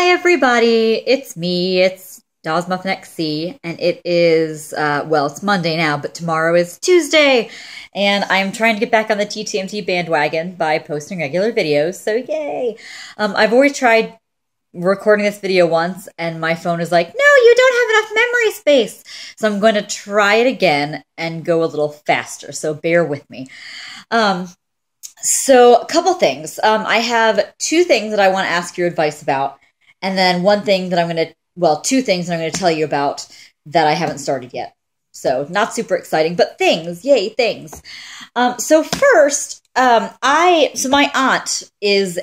Hi everybody, it's me, it's Dawes Muffin XC, and it is, well, it's Monday now, but tomorrow is Tuesday, and I'm trying to get back on the TTMT bandwagon by posting regular videos, so yay! I've already tried recording this video once, and my phone is like, no, you don't have enough memory space, so I'm going to try it again and go a little faster, so bear with me. So a couple things. I have two things that I want to ask your advice about, and then one thing that two things that I'm going to tell you about that I haven't started yet. So not super exciting, but things, yay, things. So first, so my aunt is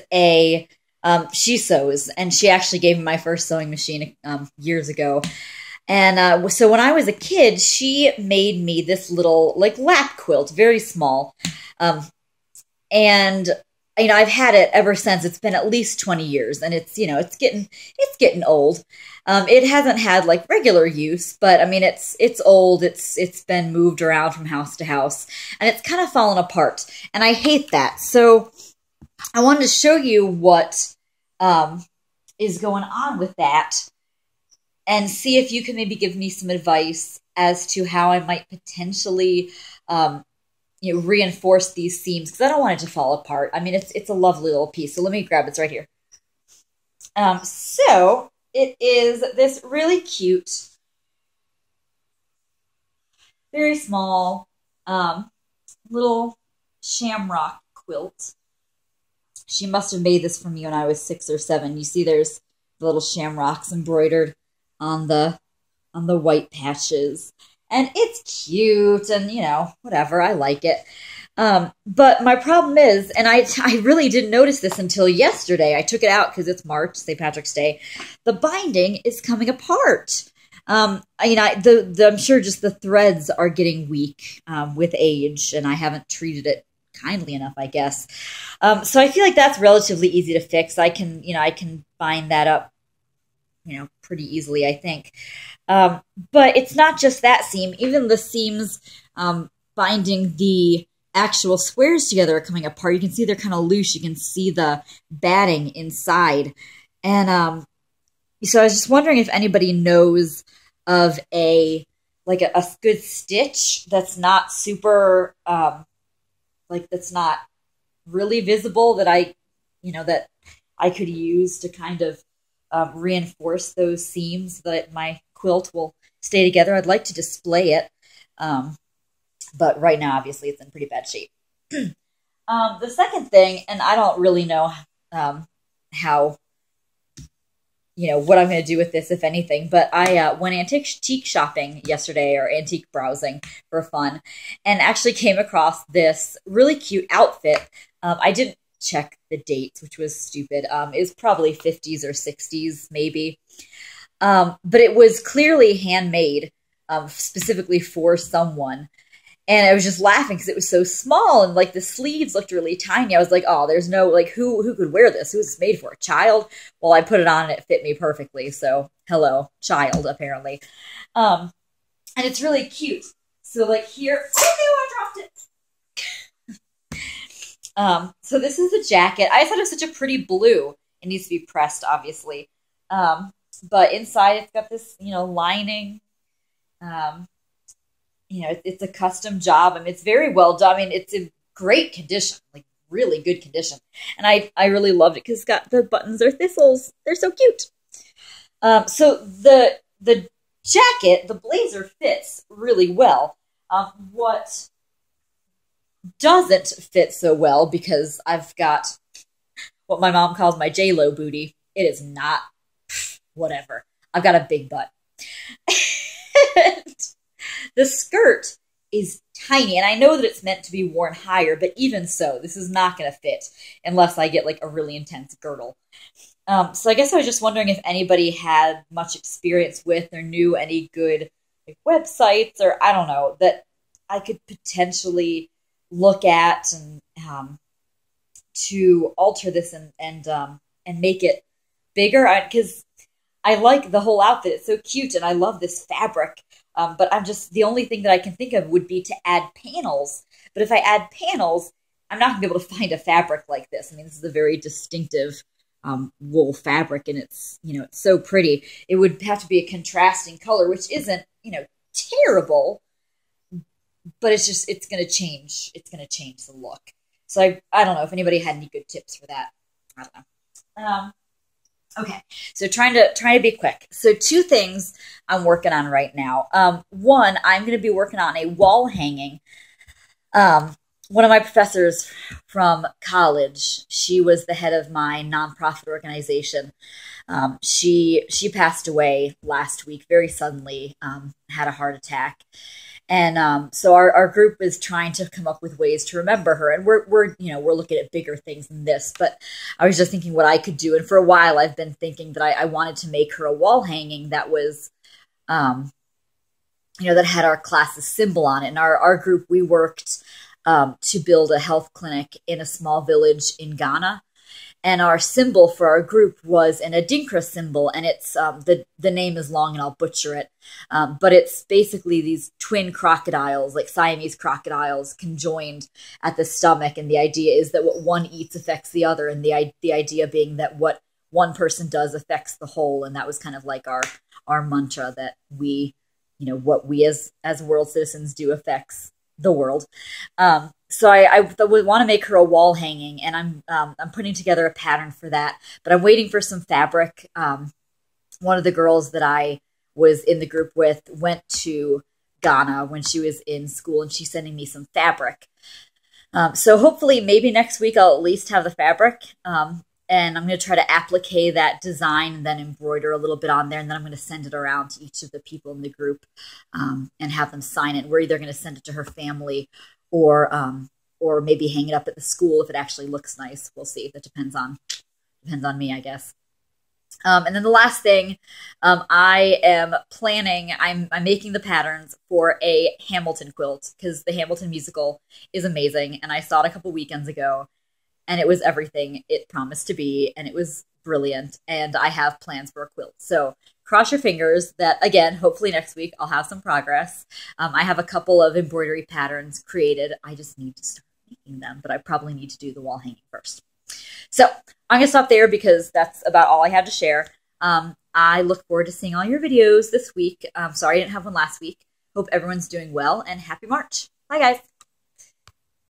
she sews, and she actually gave me my first sewing machine years ago. And so when I was a kid, she made me this little like lap quilt, very small. And I've had it ever since. It's been at least 20 years, and it's getting old. It hasn't had like regular use, but I mean it's old. It's been moved around from house to house, and it's kind of fallen apart. And I hate that. So I wanted to show you what is going on with that, and see if you can maybe give me some advice as to how I might potentially reinforce these seams, because I don't want it to fall apart. I mean, it's a lovely little piece. So let me grab it. It's right here. So it is this really cute, very small, little shamrock quilt. She must have made this for me when I was 6 or 7. You see, there's the little shamrocks embroidered on the white patches. And it's cute, and, whatever, I like it. But my problem is, and I really didn't notice this until yesterday. I took it out because it's March, St. Patrick's Day. The binding is coming apart. I'm sure just the threads are getting weak with age, and I haven't treated it kindly enough, I guess. So I feel like that's relatively easy to fix. I can bind that up, pretty easily, I think. But it's not just that seam. Even the seams binding the actual squares together are coming apart. You can see they're kind of loose. You can see the batting inside. And so I was just wondering if anybody knows of a good stitch that's not super, that's not really visible, that that I could use to kind of reinforce those seams so that my quilt will stay together. I'd like to display it, but right now, obviously, it's in pretty bad shape. The second thing, and I don't really know how, what I'm going to do with this, if anything, but I went antique shopping yesterday, or antique browsing for fun, and actually came across this really cute outfit. I didn't check the dates, which was stupid. It was probably 50s or 60s, maybe. But it was clearly handmade, specifically for someone. And I was just laughing because it was so small, and the sleeves looked really tiny. I was like, oh, there's no, who could wear this? Who is this made for? A child? Well, I put it on and it fit me perfectly. So, hello, child, apparently. And it's really cute. So, here, oh no, I dropped it. So this is the jacket. I thought it was such a pretty blue. It needs to be pressed, obviously. But inside it's got this, lining. It's a custom job. I mean, it's very well done. I mean, it's in great condition, really good condition. And I really loved it because it's got the buttons are thistles. They're so cute. So the jacket, the blazer fits really well. What doesn't fit so well, because I've got what my mom calls my J-Lo booty. It is not, whatever. I've got a big butt. And the skirt is tiny, and I know that it's meant to be worn higher, but even so, this is not going to fit unless I get a really intense girdle. So I guess I was just wondering if anybody had much experience with or knew any good websites, or I don't know, that I could potentially look at and to alter this and make it bigger, because I like the whole outfit. It's so cute, and I love this fabric. But the only thing that I can think of would be to add panels. But if I add panels, I'm not going to be able to find a fabric like this. I mean, this is a very distinctive wool fabric, and it's, it's so pretty. It would have to be a contrasting color, which isn't, terrible, but it's going to change. It's going to change the look. So I don't know if anybody had any good tips for that. I don't know. Okay, so trying to be quick. So two things I'm working on right now. One, I'm going to be working on a wall hanging. One of my professors from college, she was the head of my nonprofit organization. She passed away last week very suddenly, had a heart attack. And so our group is trying to come up with ways to remember her, and we're looking at bigger things than this. But I was just thinking what I could do, and for a while I've been thinking that I wanted to make her a wall hanging that was, that had our class's symbol on it. And our group, we worked to build a health clinic in a small village in Ghana. And our symbol for our group was an Adinkra symbol, and it's the name is long and I'll butcher it, but it's basically these twin crocodiles, like Siamese crocodiles, conjoined at the stomach, and the idea is that what one eats affects the other, and the idea being that what one person does affects the whole, and that was kind of like our mantra, that we, what we as world citizens do affects the world. So I would want to make her a wall hanging, and I'm putting together a pattern for that, but I'm waiting for some fabric. One of the girls that I was in the group with went to Ghana when she was in school, and she's sending me some fabric. So hopefully maybe next week I'll at least have the fabric, and I'm going to try to applique that design and then embroider a little bit on there, and then I'm going to send it around to each of the people in the group and have them sign it. We're either going to send it to her family or maybe hang it up at the school if it actually looks nice. We'll see. That depends on me, I guess. And then the last thing, I am planning, I'm making the patterns for a Hamilton quilt, because the Hamilton musical is amazing, and I saw it a couple weekends ago, and it was everything it promised to be, and it was brilliant, and I have plans for a quilt. So cross your fingers that, again, hopefully next week I'll have some progress. I have a couple of embroidery patterns created. I just need to start making them, but I probably need to do the wall hanging first. So I'm going to stop there because that's about all I have to share. I look forward to seeing all your videos this week. Sorry I didn't have one last week. Hope everyone's doing well, and happy March. Bye, guys.